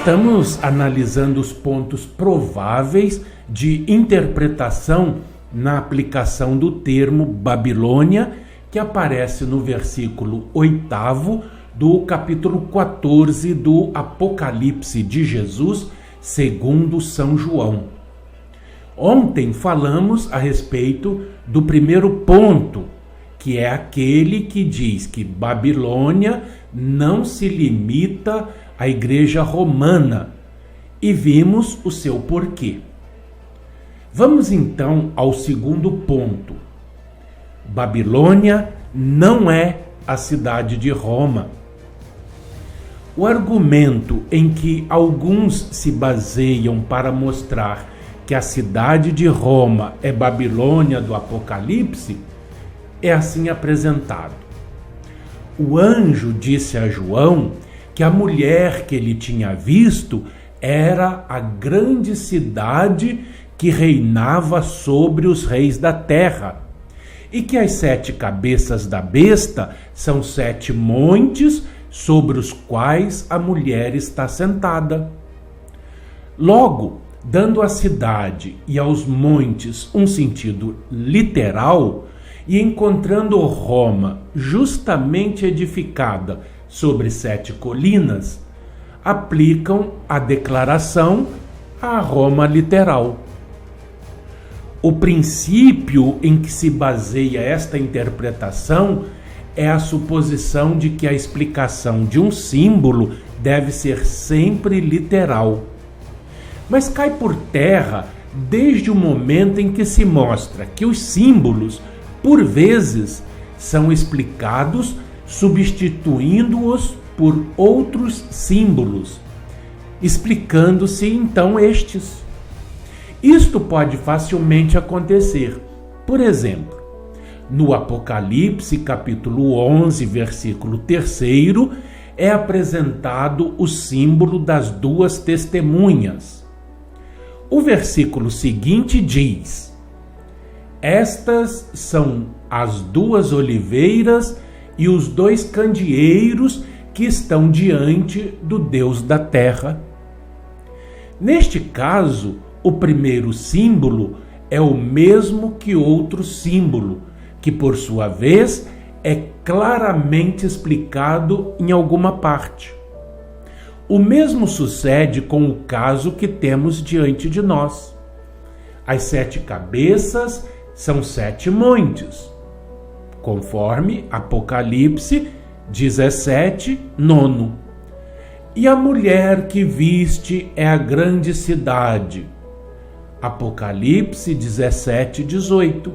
Estamos analisando os pontos prováveis de interpretação na aplicação do termo Babilônia, que aparece no versículo 8º do capítulo 14 do Apocalipse de Jesus, segundo São João. Ontem falamos a respeito do primeiro ponto, que é aquele que diz que Babilônia não se limita à Igreja Romana, e vimos o seu porquê. Vamos então ao segundo ponto. Babilônia não é a cidade de Roma. O argumento em que alguns se baseiam para mostrar que a cidade de Roma é Babilônia do Apocalipse é assim apresentado. O anjo disse a João que a mulher que ele tinha visto era a grande cidade que reinava sobre os reis da terra, e que as 7 cabeças da besta são 7 montes sobre os quais a mulher está sentada. Logo, dando à cidade e aos montes um sentido literal, e encontrando Roma justamente edificada sobre 7 colinas, aplicam a declaração à Roma literal. O princípio em que se baseia esta interpretação é a suposição de que a explicação de um símbolo deve ser sempre literal. Mas cai por terra desde o momento em que se mostra que os símbolos, por vezes, são explicados substituindo-os por outros símbolos, explicando-se então estes. Isto pode facilmente acontecer. Por exemplo, no Apocalipse, capítulo 11, versículo 3º, é apresentado o símbolo das 2 testemunhas. O versículo seguinte diz: estas são as 2 oliveiras e os 2 candeeiros que estão diante do Deus da terra. Neste caso, o primeiro símbolo é o mesmo que outro símbolo, que por sua vez é claramente explicado em alguma parte. O mesmo sucede com o caso que temos diante de nós. As 7 cabeças são 7 montes, conforme Apocalipse 17:9. E a mulher que viste é a grande cidade, Apocalipse 17:18.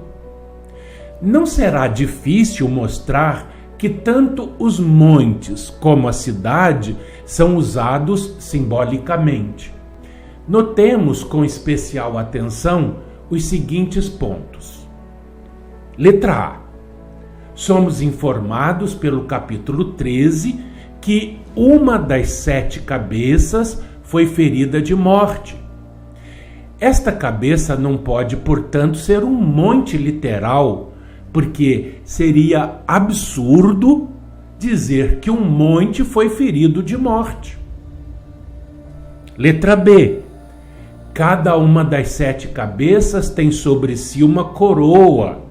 Não será difícil mostrar que tanto os montes como a cidade são usados simbolicamente. Notemos com especial atenção os seguintes pontos. Letra A. Somos informados pelo capítulo 13 que uma das 7 cabeças foi ferida de morte. Esta cabeça não pode, portanto, ser um monte literal, porque seria absurdo dizer que um monte foi ferido de morte. Letra B. Cada uma das 7 cabeças tem sobre si uma coroa.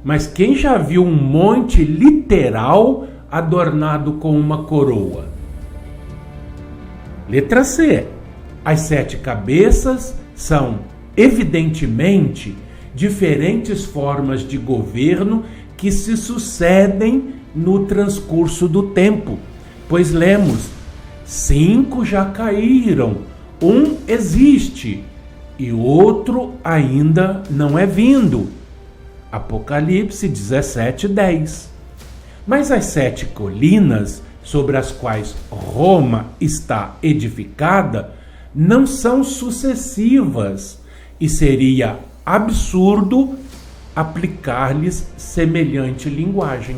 Mas quem já viu um monte literal adornado com uma coroa? Letra C. As 7 cabeças são, evidentemente, diferentes formas de governo que se sucedem no transcurso do tempo, pois lemos: 5 já caíram, um existe e outro ainda não é vindo. Apocalipse 17:10. Mas as 7 colinas sobre as quais Roma está edificada não são sucessivas e seria absurdo aplicar-lhes semelhante linguagem.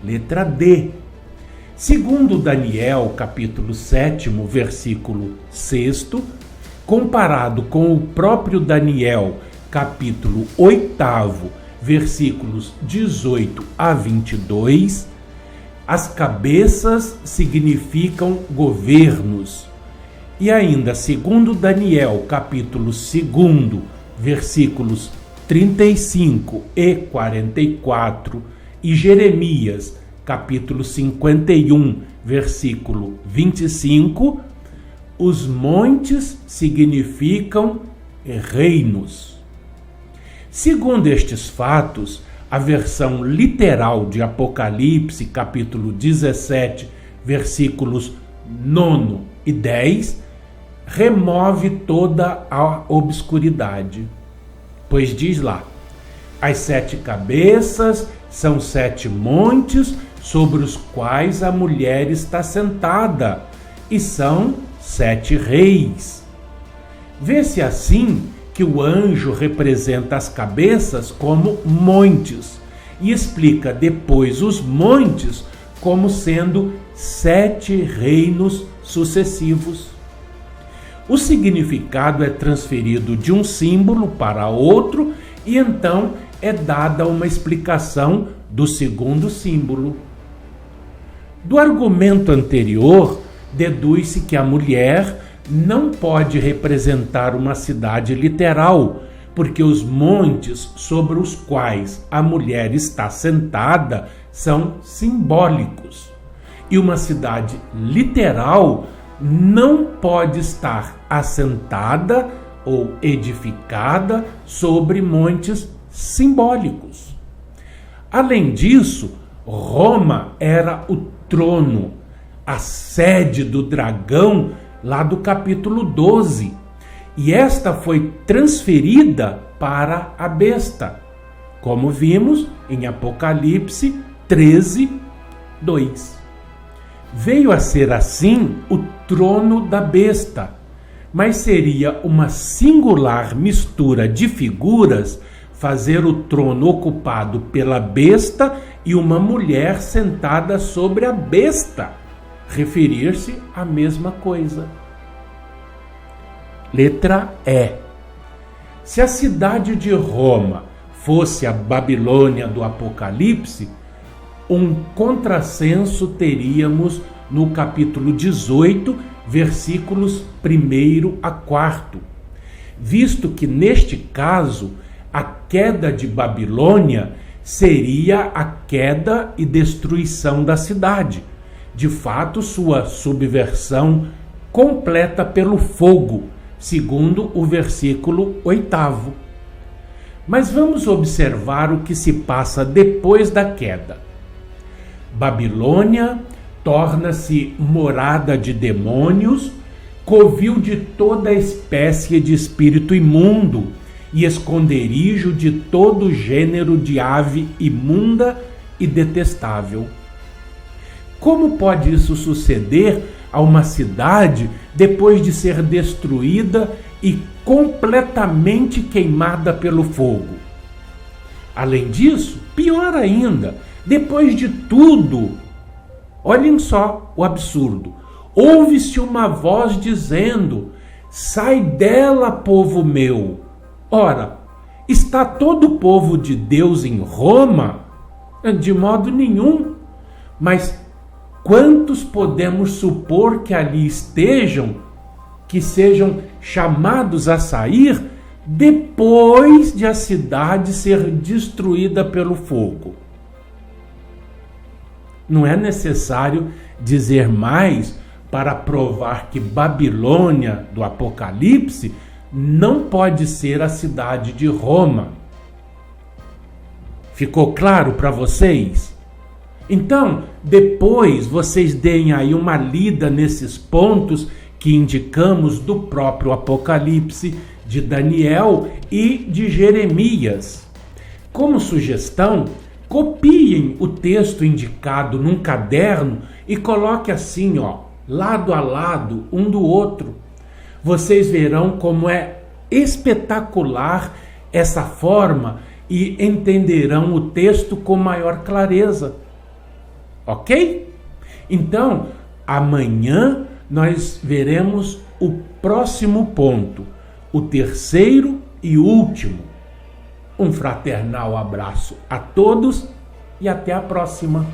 Letra D. Segundo Daniel, capítulo 7, versículo 6, comparado com o próprio Daniel, capítulo 8, versículos 18 a 22, As cabeças significam governos. E ainda, segundo Daniel, capítulo 2, versículos 35 e 44, e Jeremias, capítulo 51, versículo 25, os montes significam reinos. Segundo estes fatos, a versão literal de Apocalipse, capítulo 17, versículos 9 e 10, remove toda a obscuridade. Pois diz lá: as 7 cabeças são 7 montes sobre os quais a mulher está sentada, e são 7 reis. Vê-se assim que o anjo representa as cabeças como montes e explica depois os montes como sendo 7 reinos sucessivos. O significado é transferido de um símbolo para outro e então é dada uma explicação do segundo símbolo. Do argumento anterior, deduz-se que a mulher não pode representar uma cidade literal, porque os montes sobre os quais a mulher está sentada são simbólicos. E uma cidade literal não pode estar assentada ou edificada sobre montes simbólicos. Além disso, Roma era o trono, a sede do dragão lá do capítulo 12, e esta foi transferida para a besta, como vimos em Apocalipse 13, 2. Veio a ser assim o trono da besta, mas seria uma singular mistura de figuras fazer o trono ocupado pela besta e uma mulher sentada sobre a besta referir-se à mesma coisa. Letra E. Se a cidade de Roma fosse a Babilônia do Apocalipse, um contrassenso teríamos no capítulo 18, versículos 1 a 4, visto que neste caso a queda de Babilônia seria a queda e destruição da cidade, de fato sua subversão completa pelo fogo, segundo o versículo 8. Mas vamos observar o que se passa depois da queda. Babilônia torna-se morada de demônios, covil de toda espécie de espírito imundo e esconderijo de todo gênero de ave imunda e detestável. Como pode isso suceder a uma cidade depois de ser destruída e completamente queimada pelo fogo? Além disso, pior ainda, depois de tudo, olhem só o absurdo, ouve-se uma voz dizendo: sai dela, povo meu. Ora, está todo o povo de Deus em Roma? De modo nenhum. Mas quantos podemos supor que ali estejam, que sejam chamados a sair depois de a cidade ser destruída pelo fogo? Não é necessário dizer mais para provar que Babilônia do Apocalipse não pode ser a cidade de Roma. Ficou claro para vocês? Então, depois vocês deem aí uma lida nesses pontos que indicamos do próprio Apocalipse, de Daniel e de Jeremias. Como sugestão, copiem o texto indicado num caderno e coloque assim, lado a lado, um do outro. Vocês verão como é espetacular essa forma e entenderão o texto com maior clareza. Ok? Então, amanhã nós veremos o próximo ponto, o terceiro e último. Um fraternal abraço a todos e até a próxima.